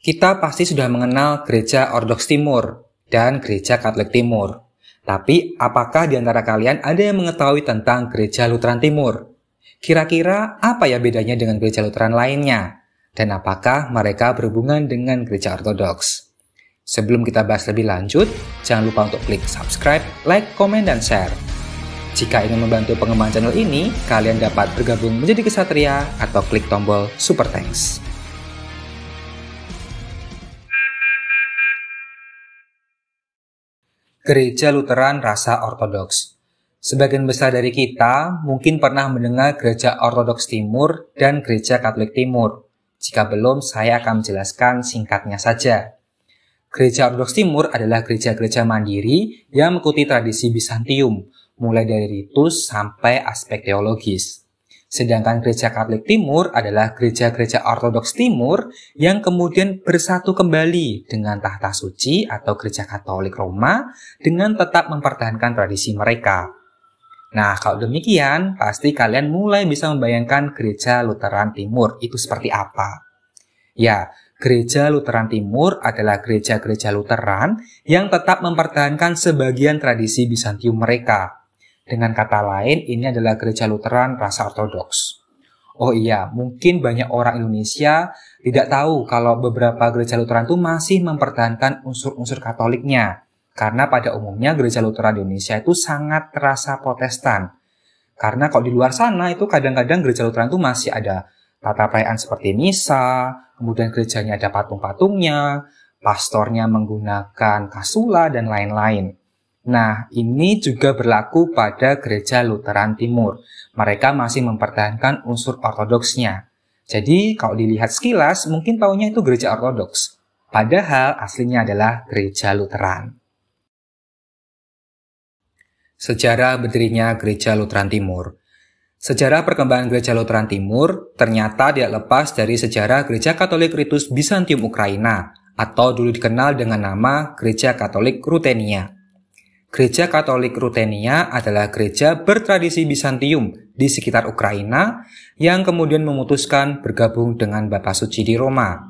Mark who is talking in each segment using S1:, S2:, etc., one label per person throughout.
S1: Kita pasti sudah mengenal Gereja Ortodoks Timur dan Gereja Katolik Timur. Tapi apakah di antara kalian ada yang mengetahui tentang Gereja Lutheran Timur? Kira-kira apa ya bedanya dengan Gereja Lutheran lainnya? Dan apakah mereka berhubungan dengan Gereja Ortodoks? Sebelum kita bahas lebih lanjut, jangan lupa untuk klik subscribe, like, komen, dan share. Jika ingin membantu pengembangan channel ini, kalian dapat bergabung menjadi kesatria atau klik tombol Super Thanks. Gereja Lutheran Rasa Ortodoks. Sebagian besar dari kita mungkin pernah mendengar Gereja Ortodoks Timur dan Gereja Katolik Timur. Jika belum, saya akan menjelaskan singkatnya saja. Gereja Ortodoks Timur adalah gereja-gereja mandiri yang mengikuti tradisi Bizantium, mulai dari ritus sampai aspek teologis. Sedangkan Gereja Katolik Timur adalah gereja-gereja Ortodoks Timur yang kemudian bersatu kembali dengan tahta suci atau Gereja Katolik Roma dengan tetap mempertahankan tradisi mereka. Nah, kalau demikian, pasti kalian mulai bisa membayangkan Gereja Lutheran Timur itu seperti apa. Ya, Gereja Lutheran Timur adalah gereja-gereja Lutheran yang tetap mempertahankan sebagian tradisi Bizantium mereka. Dengan kata lain, ini adalah Gereja Lutheran Rasa Ortodoks. Oh iya, mungkin banyak orang Indonesia tidak tahu kalau beberapa gereja Lutheran itu masih mempertahankan unsur-unsur Katoliknya. Karena pada umumnya gereja Lutheran di Indonesia itu sangat terasa Protestan. Karena kalau di luar sana itu kadang-kadang gereja Lutheran itu masih ada tata perayaan seperti misa, kemudian gerejanya ada patung-patungnya, pastornya menggunakan kasula, dan lain-lain. Nah, ini juga berlaku pada Gereja Lutheran Timur. Mereka masih mempertahankan unsur ortodoksnya. Jadi, kalau dilihat sekilas, mungkin taunya itu Gereja Ortodoks. Padahal, aslinya adalah Gereja Lutheran. Sejarah berdirinya Gereja Lutheran Timur. Sejarah perkembangan Gereja Lutheran Timur ternyata tidak lepas dari sejarah Gereja Katolik Ritus Bizantium Ukraina, atau dulu dikenal dengan nama Gereja Katolik Rutenia. Gereja Katolik Rutenia adalah gereja bertradisi Bizantium di sekitar Ukraina yang kemudian memutuskan bergabung dengan Bapa Suci di Roma.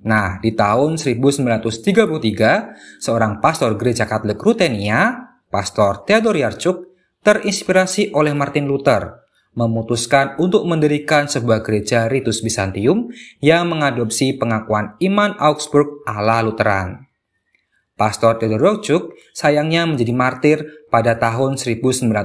S1: Nah, di tahun 1933, seorang pastor gereja Katolik Rutenia, Pastor Theodor Yarchuk, terinspirasi oleh Martin Luther, memutuskan untuk mendirikan sebuah gereja ritus Bizantium yang mengadopsi pengakuan iman Augsburg ala Lutheran. Pastor Theodor Yarchuk sayangnya menjadi martir pada tahun 1941.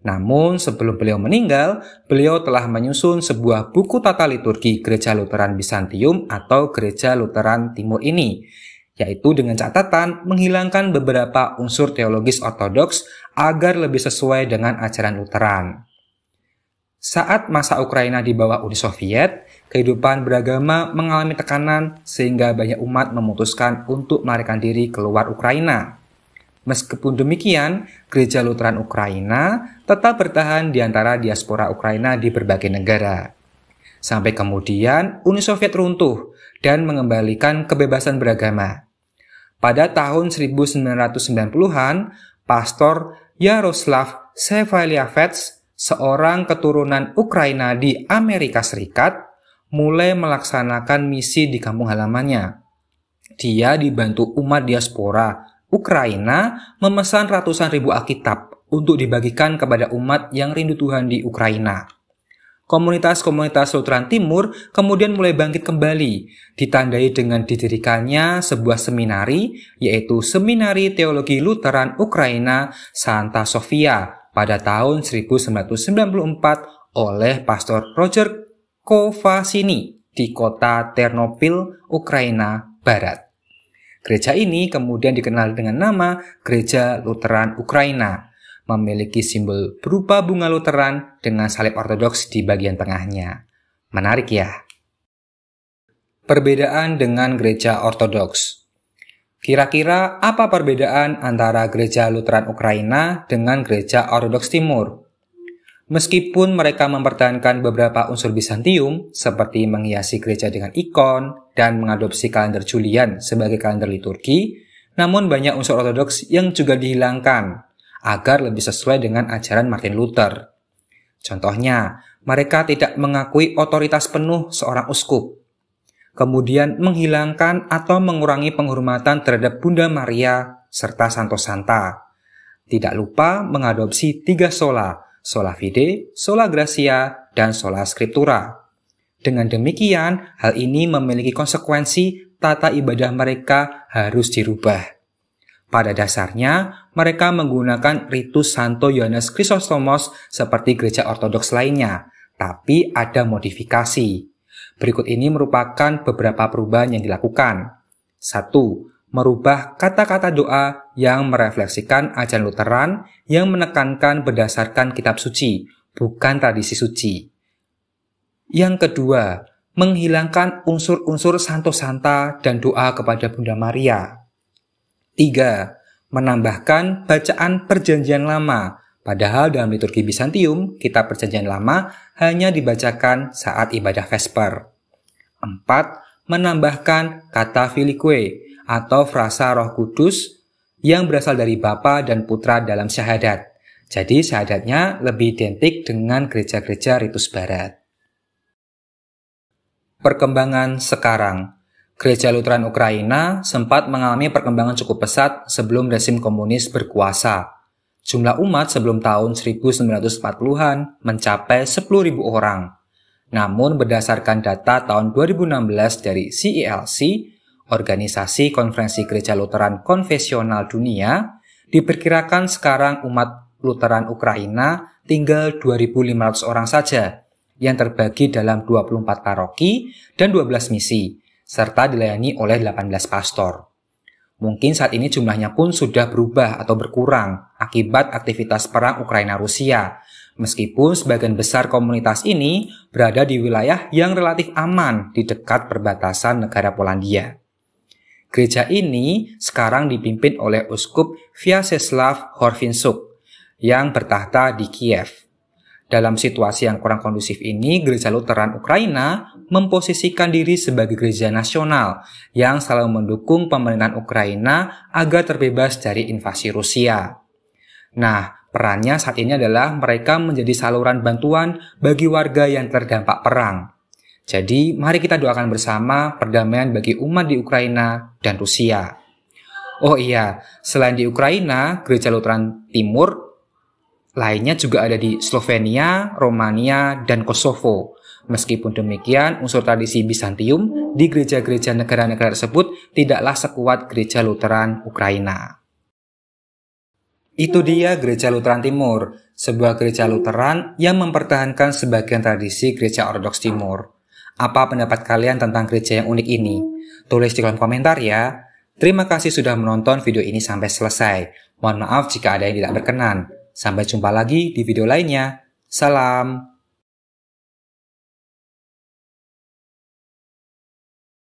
S1: Namun sebelum beliau meninggal, beliau telah menyusun sebuah buku tata liturgi Gereja Lutheran Bizantium atau Gereja Lutheran Timur ini, yaitu dengan catatan menghilangkan beberapa unsur teologis ortodoks agar lebih sesuai dengan ajaran Lutheran. Saat masa Ukraina di bawah Uni Soviet, kehidupan beragama mengalami tekanan sehingga banyak umat memutuskan untuk melarikan diri keluar Ukraina. Meskipun demikian, Gereja Lutheran Ukraina tetap bertahan di antara diaspora Ukraina di berbagai negara. Sampai kemudian Uni Soviet runtuh dan mengembalikan kebebasan beragama. Pada tahun 1990-an, Pastor Yaroslav Shevaliavets, seorang keturunan Ukraina di Amerika Serikat, mulai melaksanakan misi di kampung halamannya. Dia dibantu umat diaspora Ukraina memesan ratusan ribu Alkitab untuk dibagikan kepada umat yang rindu Tuhan di Ukraina. Komunitas-komunitas Lutheran Timur kemudian mulai bangkit kembali, ditandai dengan didirikannya sebuah seminari, yaitu Seminari Teologi Lutheran Ukraina Santa Sofia pada tahun 1994 oleh Pastor Roger Kovasiny di kota Ternopil, Ukraina Barat. Gereja ini kemudian dikenal dengan nama Gereja Lutheran Ukraina, memiliki simbol berupa bunga Lutheran dengan salib ortodoks di bagian tengahnya. Menarik ya? Perbedaan dengan Gereja Ortodoks. Kira-kira apa perbedaan antara Gereja Lutheran Ukraina dengan Gereja Ortodoks Timur? Meskipun mereka mempertahankan beberapa unsur Bizantium, seperti menghiasi gereja dengan ikon dan mengadopsi kalender Julian sebagai kalender liturgi, namun banyak unsur ortodoks yang juga dihilangkan agar lebih sesuai dengan ajaran Martin Luther. Contohnya, mereka tidak mengakui otoritas penuh seorang uskup. kemudian menghilangkan atau mengurangi penghormatan terhadap Bunda Maria serta Santo Santa. Tidak lupa mengadopsi 3 sola, sola fide, sola gratia, dan sola scriptura. Dengan demikian, hal ini memiliki konsekuensi tata ibadah mereka harus dirubah. Pada dasarnya, mereka menggunakan ritus Santo Yohanes Chrysostomos seperti gereja ortodoks lainnya, tapi ada modifikasi. Berikut ini merupakan beberapa perubahan yang dilakukan. 1. Merubah kata-kata doa yang merefleksikan ajaran Lutheran yang menekankan berdasarkan kitab suci, bukan tradisi suci. Yang kedua, menghilangkan unsur-unsur Santo Santa dan doa kepada Bunda Maria. 3. Menambahkan bacaan Perjanjian Lama, padahal dalam liturgi Bizantium, kitab Perjanjian Lama hanya dibacakan saat ibadah Vesper. 4. Menambahkan kata Filioque atau frasa Roh Kudus yang berasal dari Bapa dan Putra dalam syahadat. Jadi syahadatnya lebih identik dengan gereja-gereja ritus barat. Perkembangan sekarang. Gereja Lutheran Ukraina sempat mengalami perkembangan cukup pesat sebelum rezim komunis berkuasa. Jumlah umat sebelum tahun 1940-an mencapai 10.000 orang. Namun berdasarkan data tahun 2016 dari CELC, Organisasi Konferensi Gereja Lutheran Konfesional Dunia, diperkirakan sekarang umat Lutheran Ukraina tinggal 2.500 orang saja, yang terbagi dalam 24 paroki dan 12 misi, serta dilayani oleh 18 pastor. Mungkin saat ini jumlahnya pun sudah berubah atau berkurang akibat aktivitas perang Ukraina-Rusia, meskipun sebagian besar komunitas ini berada di wilayah yang relatif aman di dekat perbatasan negara Polandia. Gereja ini sekarang dipimpin oleh Uskup Vyacheslav Horvinsuk yang bertahta di Kiev. Dalam situasi yang kurang kondusif ini, Gereja Lutheran Ukraina memposisikan diri sebagai gereja nasional yang selalu mendukung pemerintahan Ukraina agar terbebas dari invasi Rusia. Nah, perannya saat ini adalah mereka menjadi saluran bantuan bagi warga yang terdampak perang. Jadi, mari kita doakan bersama perdamaian bagi umat di Ukraina dan Rusia. Oh iya, selain di Ukraina, Gereja Lutheran Timur lainnya juga ada di Slovenia, Romania, dan Kosovo. Meskipun demikian, unsur tradisi Bizantium di gereja-gereja negara-negara tersebut tidaklah sekuat Gereja Lutheran Ukraina. Itu dia Gereja Lutheran Timur, sebuah gereja Lutheran yang mempertahankan sebagian tradisi Gereja Ortodoks Timur. Apa pendapat kalian tentang gereja yang unik ini? Tulis di kolom komentar ya. Terima kasih sudah menonton video ini sampai selesai. Mohon maaf jika ada yang tidak berkenan. Sampai jumpa lagi di video lainnya. Salam.